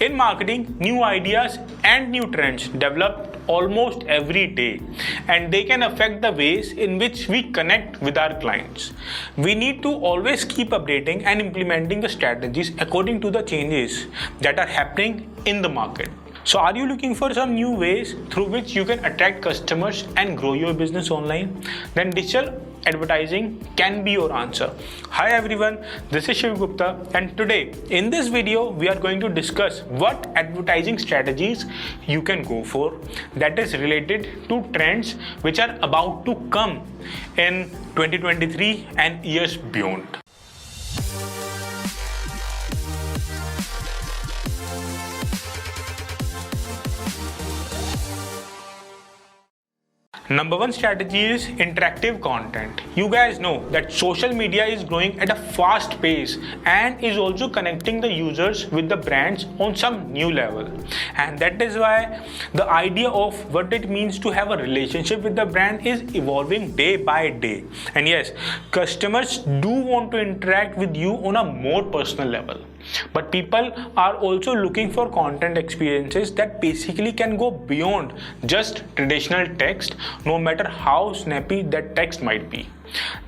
In marketing, new ideas and new trends develop almost every day, and they can affect the ways in which we connect with our clients. We need to always keep updating and implementing the strategies according to the changes that are happening in the market. So are you looking for some new ways through which you can attract customers and grow your business online? Then digital advertising can be your answer. Hi everyone, this is Shiv Gupta, and today in this video we are going to discuss what advertising strategies you can go for that is related to trends which are about to come in 2023 and years beyond. Number one strategy is interactive content. You guys know that social media is growing at a fast pace and is also connecting the users with the brands on some new level. And that is why the idea of what it means to have a relationship with the brand is evolving day by day. And yes, customers do want to interact with you on a more personal level. But people are also looking for content experiences that basically can go beyond just traditional text, no matter how snappy that text might be.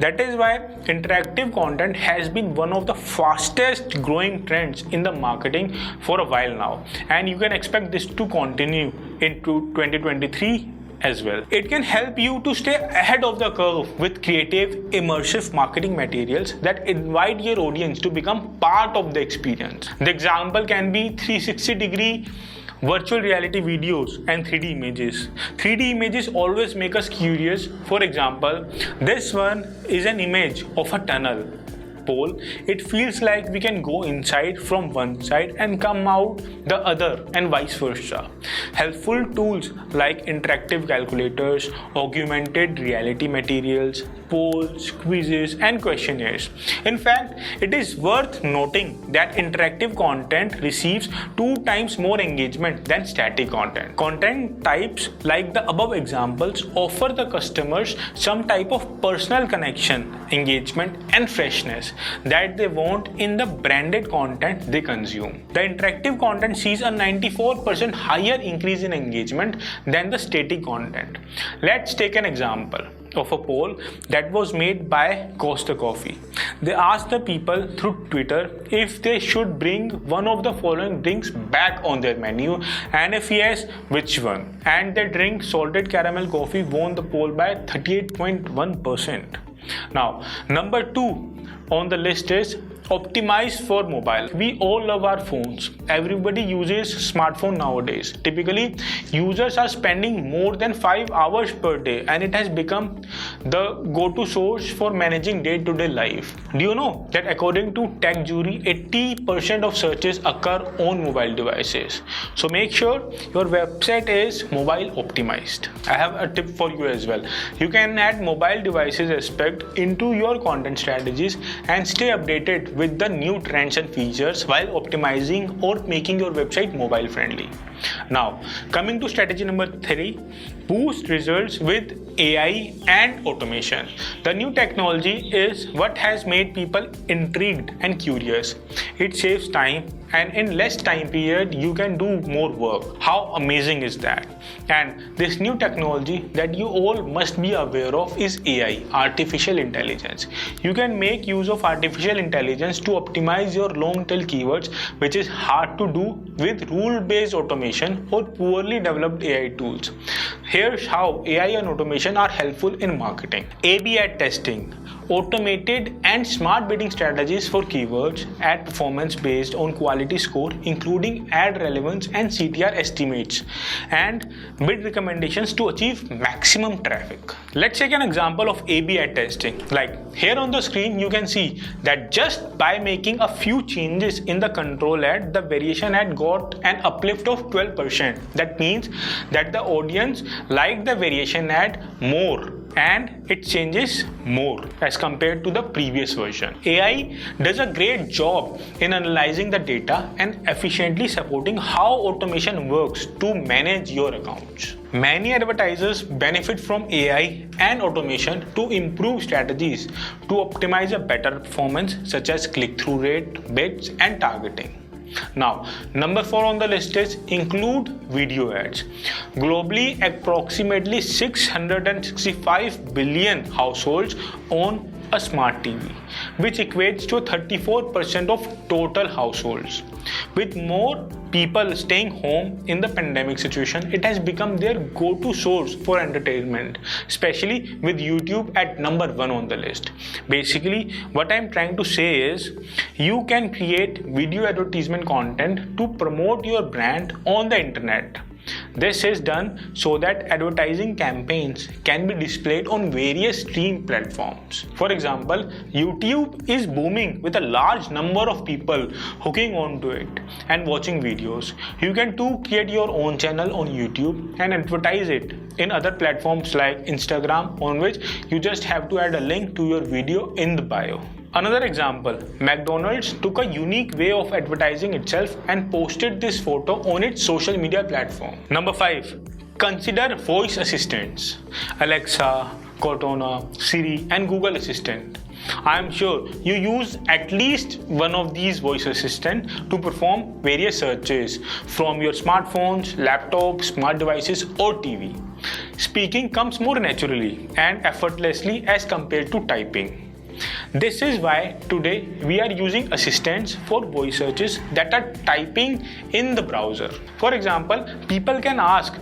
That is why interactive content has been one of the fastest growing trends in the marketing for a while now, and you can expect this to continue into 2023 as well. It can help you to stay ahead of the curve with creative, immersive marketing materials that invite your audience to become part of the experience. The example can be 360-degree virtual reality videos and 3D images. 3D images always make us curious. For example, this one is an image of a tunnel pole. It feels like we can go inside from one side and come out the other, and vice versa. Helpful tools like interactive calculators, augmented reality materials, polls, quizzes, and questionnaires. In fact, it is worth noting that interactive content receives 2 times more engagement than static content. Content types like the above examples offer the customers some type of personal connection, engagement, and freshness that they want in the branded content they consume. The interactive content sees a 94% higher increase in engagement than the static content. Let's take an example of a poll that was made by Costa Coffee. They asked the people through Twitter if they should bring one of the following drinks back on their menu, and if yes, which one. And the drink salted caramel coffee won the poll by 38.1%. Now, number 2 on the list is optimize for mobile. We all love our phones. Everybody uses smartphone nowadays. Typically, users are spending more than 5 hours per day, and it has become the go-to source for managing day-to-day life. Do you know that according to Tech Jury, 80% of searches occur on mobile devices? So make sure your website is mobile optimized. I have a tip for you as well. You can add mobile devices aspect into your content strategies and stay updated with the new trends and features while optimizing or making your website mobile friendly. Now, coming to strategy number 3, boost results with AI and automation. The new technology is what has made people intrigued and curious. It saves time, and in less time period you can do more work. How amazing is that? And this new technology that you all must be aware of is AI, artificial intelligence. You can make use of artificial intelligence to optimize your long tail keywords, which is hard to do with rule-based automation or poorly developed AI tools. Here's how AI and automation are helpful in marketing. A/B ad testing. Automated and smart bidding strategies for keywords, ad performance based on quality score, including ad relevance and CTR estimates, and bid recommendations to achieve maximum traffic. Let's take an example of A/B ad testing. Like here on the screen, you can see that just by making a few changes in the control ad, the variation ad got an uplift of 12%. That means that the audience liked the variation ad more and it changes more as compared to the previous version. AI does a great job in analyzing the data and efficiently supporting how automation works to manage your accounts. Many advertisers benefit from AI and automation to improve strategies to optimize a better performance such as click-through rate, bids, and targeting. Now, number 4 on the list is include video ads. Globally, approximately 665 billion households own a smart TV, which equates to 34% of total households. With more people staying home in the pandemic situation, it has become their go-to source for entertainment, especially with YouTube at number 1 on the list. Basically, what I'm trying to say is you can create video advertisement content to promote your brand on the internet. This is done so that advertising campaigns can be displayed on various stream platforms. For example, YouTube is booming with a large number of people hooking onto it and watching videos. You can too create your own channel on YouTube and advertise it in other platforms like Instagram, on which you just have to add a link to your video in the bio. Another example, McDonald's took a unique way of advertising itself and posted this photo on its social media platform. Number 5. Consider voice assistants. Alexa, Cortana, Siri and Google Assistant. I am sure you use at least one of these voice assistants to perform various searches from your smartphones, laptops, smart devices or TV. Speaking comes more naturally and effortlessly as compared to typing. This is why today we are using assistants for voice searches that are typing in the browser. For example, people can ask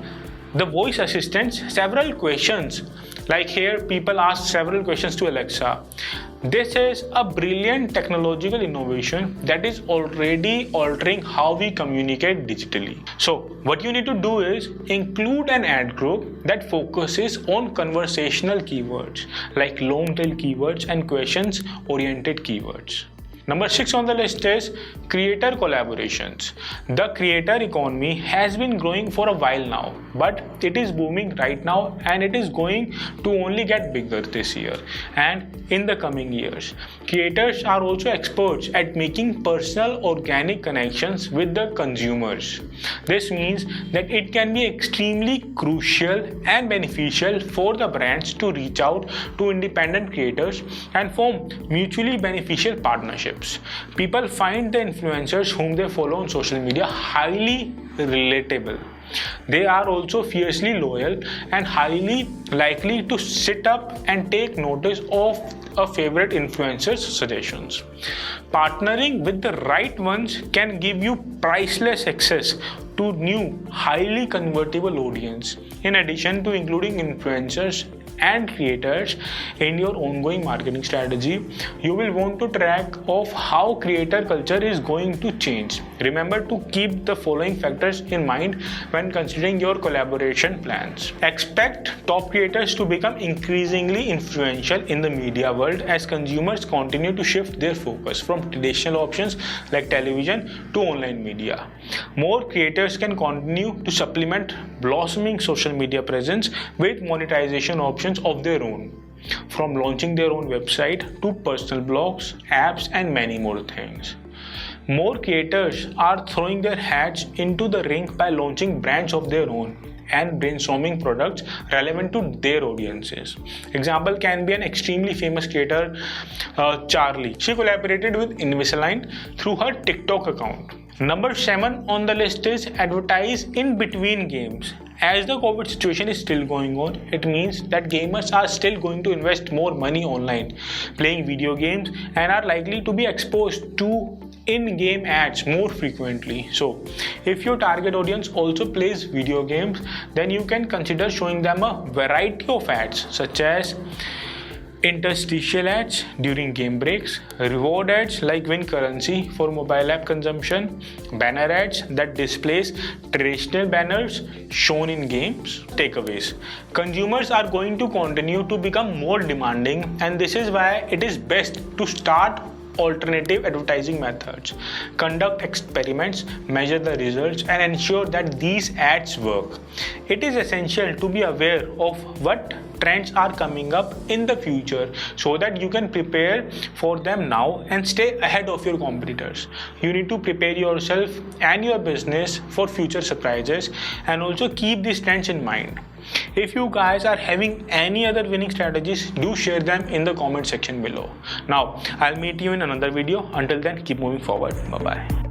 the voice assistants several questions. Like here, people ask several questions to Alexa. This is a brilliant technological innovation that is already altering how we communicate digitally. So what you need to do is include an ad group that focuses on conversational keywords like long tail keywords and questions oriented keywords. Number 6 on the list is creator collaborations. The creator economy has been growing for a while now, but it is booming right now and it is going to only get bigger this year and in the coming years. Creators are also experts at making personal organic connections with the consumers. This means that it can be extremely crucial and beneficial for the brands to reach out to independent creators and form mutually beneficial partnerships. People find the influencers whom they follow on social media highly relatable. They are also fiercely loyal and highly likely to sit up and take notice of a favorite influencer's suggestions. Partnering with the right ones can give you priceless access to new, highly convertible audience, in addition to including influencers and creators in your ongoing marketing strategy. You will want to track of how creator culture is going to change. Remember to keep the following factors in mind when considering your collaboration plans. Expect top creators to become increasingly influential in the media world as consumers continue to shift their focus from traditional options like television to online media. More creators can continue to supplement blossoming social media presence with monetization options of their own, from launching their own website to personal blogs, apps and many more things. More creators are throwing their hats into the ring by launching brands of their own and brainstorming products relevant to their audiences. Example can be an extremely famous creator, Charlie. She collaborated with Invisalign through her TikTok account. Number 7 on the list is advertise in between games. As the COVID situation is still going on, it means that gamers are still going to invest more money online, playing video games, and are likely to be exposed to in-game ads more frequently. So, if your target audience also plays video games, then you can consider showing them a variety of ads such as interstitial ads during game breaks, reward ads like win currency for mobile app consumption, banner ads that displays traditional banners shown in games. Takeaways: consumers are going to continue to become more demanding, and this is why it is best to start alternative advertising methods, conduct experiments, measure the results, and ensure that these ads work. It is essential to be aware of what trends are coming up in the future so that you can prepare for them now and stay ahead of your competitors. You need to prepare yourself and your business for future surprises and also keep these trends in mind. If you guys are having any other winning strategies, do share them in the comment section below. Now, I'll meet you in another video. Until then, keep moving forward. Bye-bye.